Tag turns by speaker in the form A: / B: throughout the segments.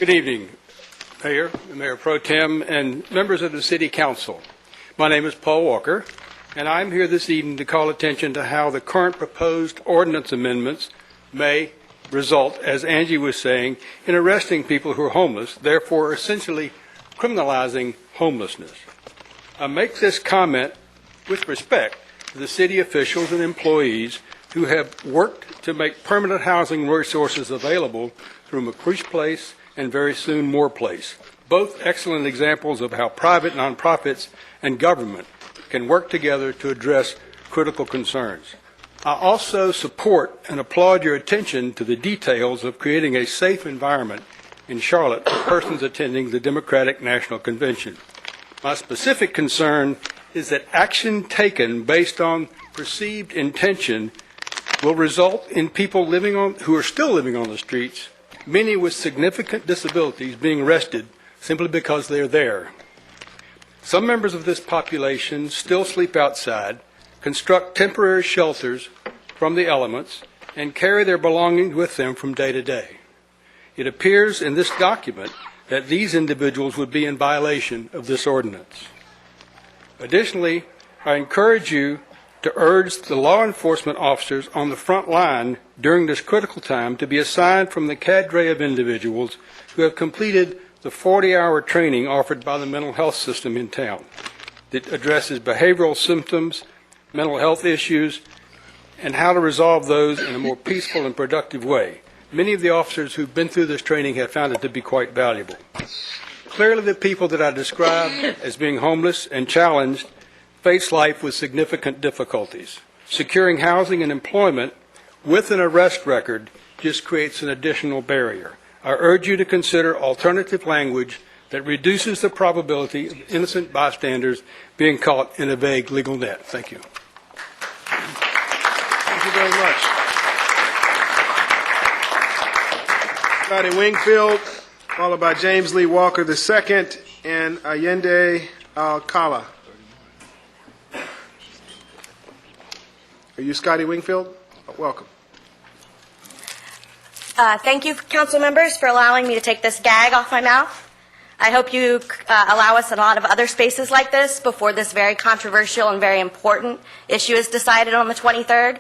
A: Good evening, Mayor, Mayor Pro Tem, and members of the City Council. My name is Paul Walker, and I'm here this evening to call attention to how the current proposed ordinance amendments may result, as Angie was saying, in arresting people who are homeless, therefore essentially criminalizing homelessness. I make this comment with respect to the city officials and employees who have worked to make permanent housing resources available through McCreesh Place and very soon Moore Place, both excellent examples of how private nonprofits and government can work together to address critical concerns. I also support and applaud your attention to the details of creating a safe environment in Charlotte for persons attending the Democratic National Convention. My specific concern is that action taken based on perceived intention will result in people who are still living on the streets, many with significant disabilities being arrested simply because they're there. Some members of this population still sleep outside, construct temporary shelters from the elements, and carry their belongings with them from day to day. It appears in this document that these individuals would be in violation of this ordinance. Additionally, I encourage you to urge the law enforcement officers on the front line during this critical time to be assigned from the cadre of individuals who have completed the 40-hour training offered by the mental health system in town that addresses behavioral symptoms, mental health issues, and how to resolve those in a more peaceful and productive way. Many of the officers who've been through this training have found it to be quite valuable. Clearly, the people that I described as being homeless and challenged face life with significant difficulties. Securing housing and employment with an arrest record just creates an additional barrier. I urge you to consider alternative language that reduces the probability of innocent bystanders being caught in a vague legal net. Thank you.
B: Thank you very much. Scotty Wingfield, followed by James Lee Walker II and Allende Alcala. Are you Scotty Wingfield? Welcome.
C: Thank you, council members, for allowing me to take this gag off my mouth. I hope you allow us in a lot of other spaces like this before this very controversial and very important issue is decided on the 23rd.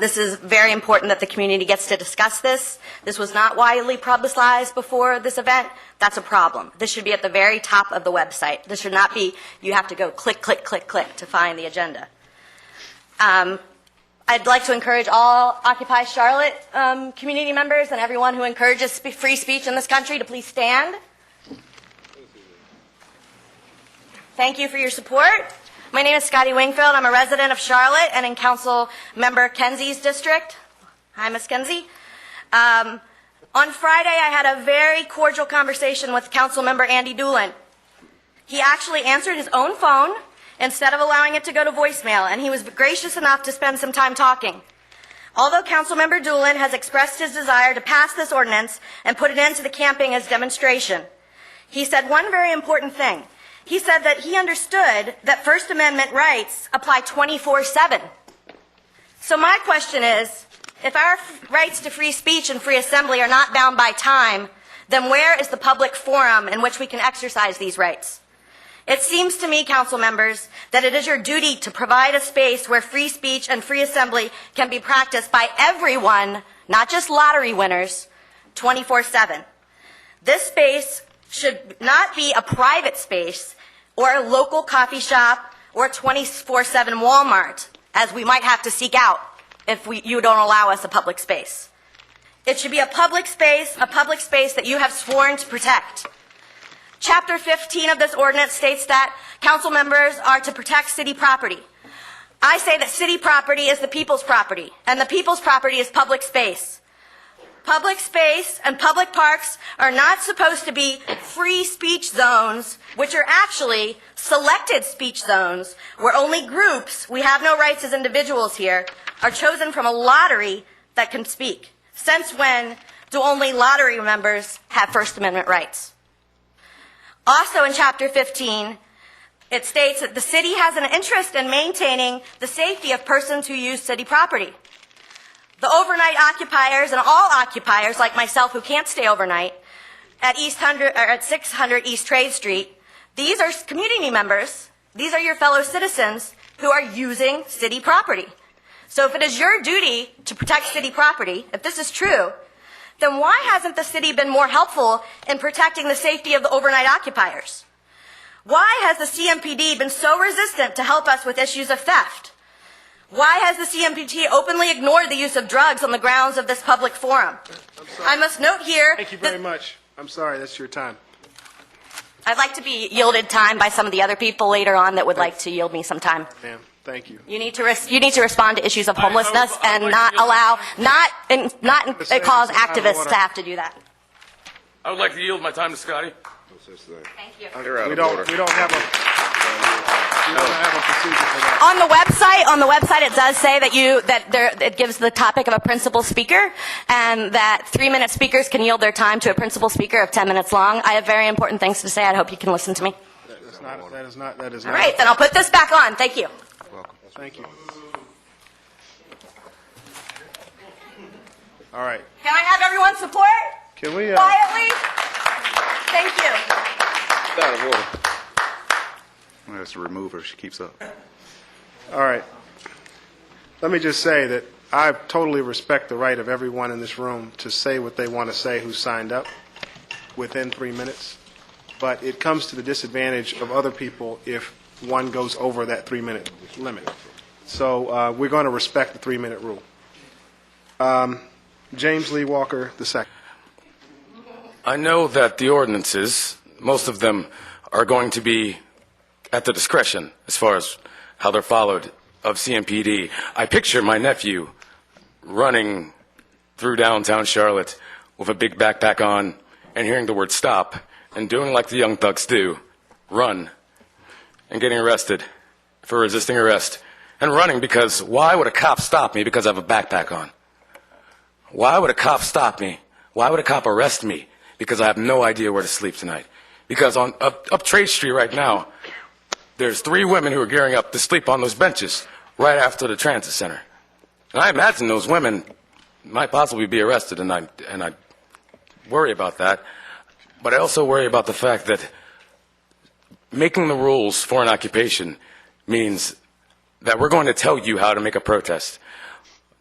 C: This is very important that the community gets to discuss this. This was not widely publicized before this event. That's a problem. This should be at the very top of the website. This should not be, you have to go click, click, click, click to find the agenda. I'd like to encourage all Occupy Charlotte community members and everyone who encourages free speech in this country to please stand. Thank you for your support. My name is Scotty Wingfield. I'm a resident of Charlotte and in Council Member Kenzie's district. Hi, Ms. Kenzie. On Friday, I had a very cordial conversation with Council Member Andy Doolin. He actually answered his own phone instead of allowing it to go to voicemail, and he was gracious enough to spend some time talking. Although Councilmember Doolin has expressed his desire to pass this ordinance and put an end to the camping as demonstration, he said one very important thing. He said that he understood that First Amendment rights apply 24/7. So my question is, if our rights to free speech and free assembly are not bound by time, then where is the public forum in which we can exercise these rights? It seems to me, council members, that it is your duty to provide a space where free speech and free assembly can be practiced by everyone, not just lottery winners, 24/7. This space should not be a private space or a local coffee shop or a 24/7 Walmart, as we might have to seek out if you don't allow us a public space. It should be a public space that you have sworn to protect. Chapter 15 of this ordinance states that council members are to protect city property. I say that city property is the people's property, and the people's property is public space. Public space and public parks are not supposed to be free speech zones, which are actually selected speech zones, where only groups, we have no rights as individuals here, are chosen from a lottery that can speak. Since when do only lottery members have First Amendment rights? Also in Chapter 15, it states that the city has an interest in maintaining the safety of persons who use city property. The overnight occupiers and all occupiers, like myself who can't stay overnight, at 600 East Trade Street, these are community members. These are your fellow citizens who are using city property. So if it is your duty to protect city property, if this is true, then why hasn't the city been more helpful in protecting the safety of the overnight occupiers? Why has the CMPD been so resistant to help us with issues of theft? Why has the CMPD openly ignored the use of drugs on the grounds of this public forum? I must note here...
B: Thank you very much. I'm sorry, that's your time.
C: I'd like to be yielded time by some of the other people later on that would like to yield me some time.
B: Ma'am, thank you.
C: You need to respond to issues of homelessness and not allow, cause activists to have to do that.
D: I would like to yield my time to Scotty.
C: Thank you.
B: We don't have a procedure for that.
C: On the website, it does say that it gives the topic of a principal speaker, and that 3-minute speakers can yield their time to a principal speaker of 10 minutes long. I have very important things to say. I hope you can listen to me.
B: That is not.
C: All right, then I'll put this back on. Thank you.
B: Welcome. Thank you. All right.
C: Can I have everyone's support?
B: Can we?
C: Quietly. Thank you.
E: Out of order. Well, that's a remover. She keeps up.
B: All right. Let me just say that I totally respect the right of everyone in this room to say what they want to say who signed up within 3 minutes. But it comes to the disadvantage of other people if one goes over that 3-minute limit. So we're going to respect the 3-minute rule. James Lee Walker II.
D: I know that the ordinances, most of them are going to be at the discretion as far as how they're followed of CMPD. I picture my nephew running through downtown Charlotte with a big backpack on and hearing the word stop and doing like the young thugs do, run, and getting arrested for resisting arrest. And running because why would a cop stop me because I have a backpack on? Why would a cop stop me? Why would a cop arrest me because I have no idea where to sleep tonight? Because on up Trade Street right now, there's 3 women who are gearing up to sleep on those benches right after the transit center. And I imagine those women might possibly be arrested, and I worry about that. But I also worry about the fact that making the rules for an occupation means that we're going to tell you how to make a protest.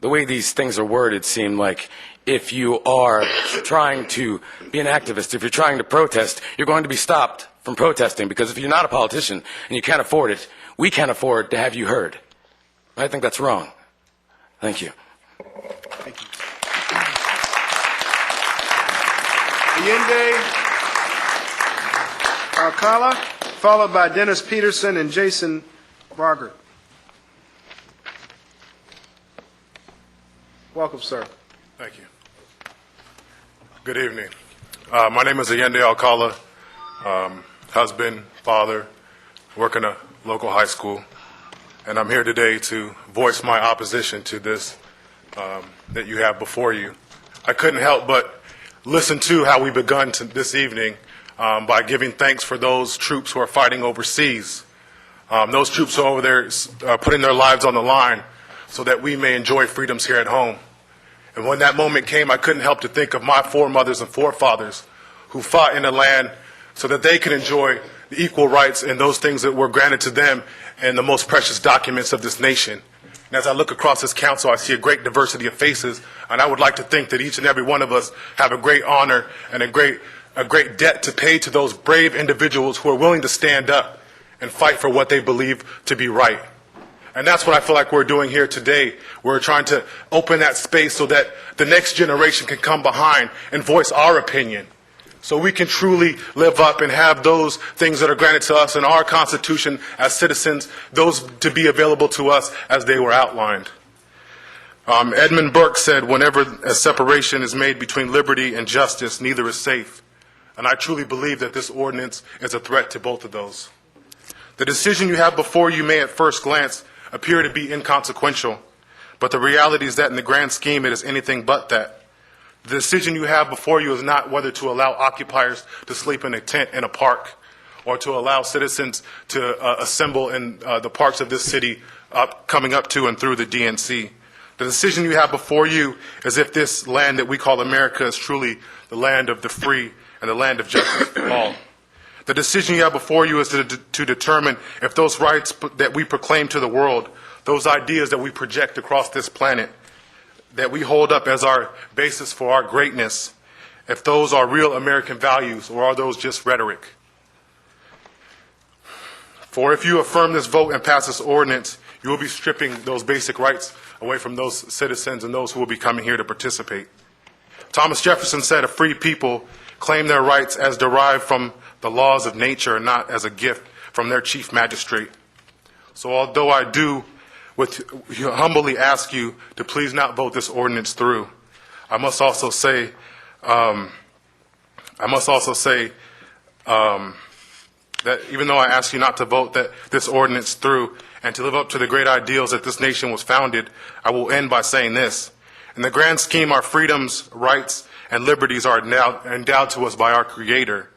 D: The way these things are worded seem like if you are trying to be an activist, if you're trying to protest, you're going to be stopped from protesting, because if you're not a politician and you can't afford it, we can't afford to have you heard. I think that's wrong. Thank you.
B: Thank you. Allende Alcala, followed by Dennis Peterson and Jason Barger. Welcome, sir.
F: Thank you. Good evening. My name is Allende Alcala, husband, father, work in a local high school, and I'm here today to voice my opposition to this that you have before you. I couldn't help but listen to how we begun this evening by giving thanks for those troops who are fighting overseas, those troops who are over there putting their lives on the line so that we may enjoy freedoms here at home. And when that moment came, I couldn't help to think of my foremothers and forefathers who fought in the land so that they could enjoy the equal rights and those things that were granted to them and the most precious documents of this nation. And as I look across this council, I see a great diversity of faces, and I would like to think that each and every one of us have a great honor and a great debt to pay to those brave individuals who are willing to stand up and fight for what they believe to be right. And that's what I feel like we're doing here today. We're trying to open that space so that the next generation can come behind and voice our opinion, so we can truly live up and have those things that are granted to us in our Constitution as citizens, those to be available to us as they were outlined. Edmund Burke said, whenever a separation is made between liberty and justice, neither is safe. And I truly believe that this ordinance is a threat to both of those. The decision you have before you may at first glance appear to be inconsequential, but the reality is that in the grand scheme it is anything but that. The decision you have before you is not whether to allow occupiers to sleep in a tent in a park or to allow citizens to assemble in the parks of this city coming up to and through the DNC. The decision you have before you is if this land that we call America is truly the land of the free and the land of justice for all. The decision you have before you is to determine if those rights that we proclaim to the world, those ideas that we project across this planet, that we hold up as our basis for our greatness, if those are real American values or are those just rhetoric. For if you affirm this vote and pass this ordinance, you will be stripping those basic rights away from those citizens and those who will be coming here to participate. Thomas Jefferson said a free people claim their rights as derived from the laws of nature and not as a gift from their chief magistrate. So although I do humbly ask you to please not vote this ordinance through, I must also say that even though I ask you not to vote this ordinance through and to live up to the great ideals that this nation was founded, I will end by saying this. In the grand scheme, our freedoms, rights, and liberties are endowed to us by our Creator.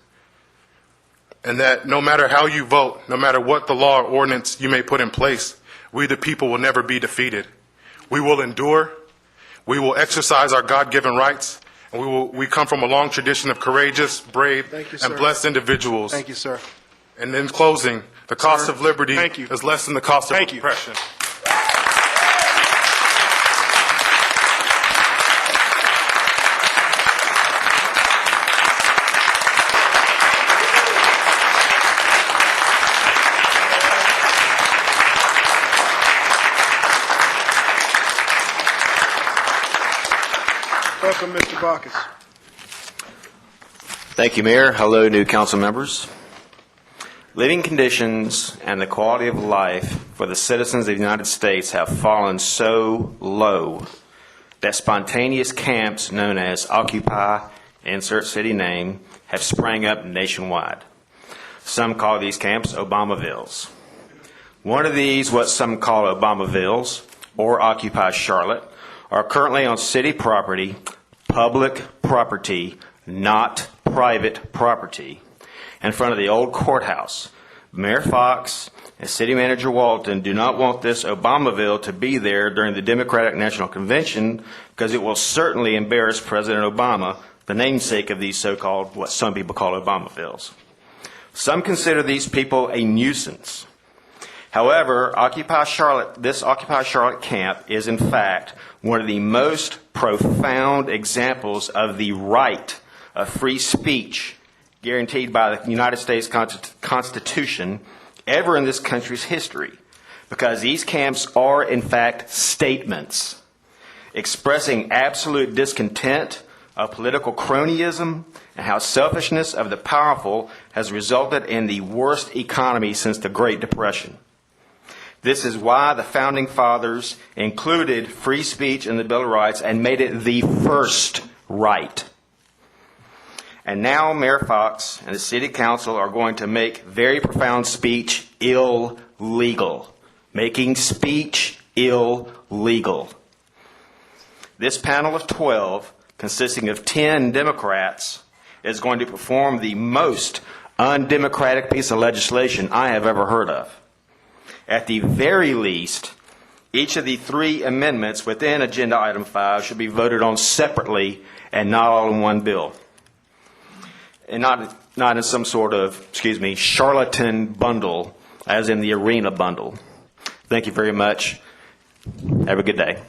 F: And that no matter how you vote, no matter what the law or ordinance you may put in place, we the people will never be defeated. We will endure, we will exercise our God-given rights, and we come from a long tradition of courageous, brave, and blessed individuals.
B: Thank you, sir.
F: And in closing, the cost of liberty is less than the cost of oppression.
B: Welcome, Mr. Baucus.
G: Thank you, Mayor. Hello, new council members. Living conditions and the quality of life for the citizens of the United States have fallen so low that spontaneous camps known as Occupy, insert city name, have sprang up nationwide. Some call these camps Obamavilles. One of these, what some call Obamavilles, or Occupy Charlotte, are currently on city property, public property, not private property, in front of the old courthouse. Mayor Fox and City Manager Walton do not want this Obamaville to be there during the Democratic National Convention because it will certainly embarrass President Obama, the namesake of these so-called, what some people call Obamavilles. Some consider these people a nuisance. However, this Occupy Charlotte camp is in fact one of the most profound examples of the right of free speech guaranteed by the United States Constitution ever in this country's history, because these camps are in fact statements expressing absolute discontent of political cronyism and how selfishness of the powerful has resulted in the worst economy since the Great Depression. This is why the Founding Fathers included free speech in the Bill of Rights and made it the first right. And now Mayor Fox and the City Council are going to make very profound speech illegal, making speech illegal. This panel of 12, consisting of 10 Democrats, is going to perform the most undemocratic piece of legislation I have ever heard of. At the very least, each of the 3 amendments within Agenda Item 5 should be voted on separately and not all in one bill. And not in some sort of, charlatan bundle, as in the arena bundle. Thank you very much. Have a good day.